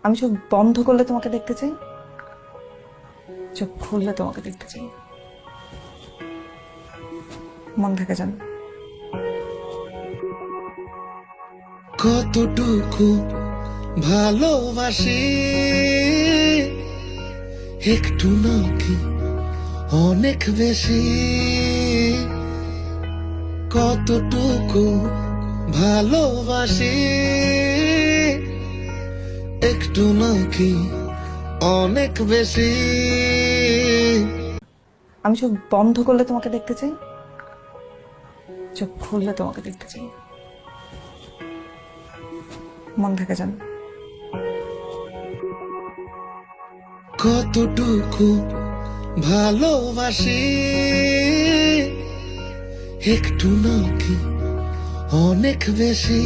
আমি চোখ বন্ধ করলে তোমাকে দেখতে চাই, চোখ খুললে তোমাকে দেখতে চাই। মন থেকে জানো কতটুকু ভালোবাসি, একটু নাকি অনেক বেশি। কতটুকু ভালোবাসি, একটু নাকি অনেক বেশি। আমি চোখ বন্ধ করলে তোমাকে দেখতে চাই, চোখ খুললে তোমাকে দেখতে চাই। মন থেকে জানো কতটুকু ভালোবাসি, একটু নাকি অনেক বেশি।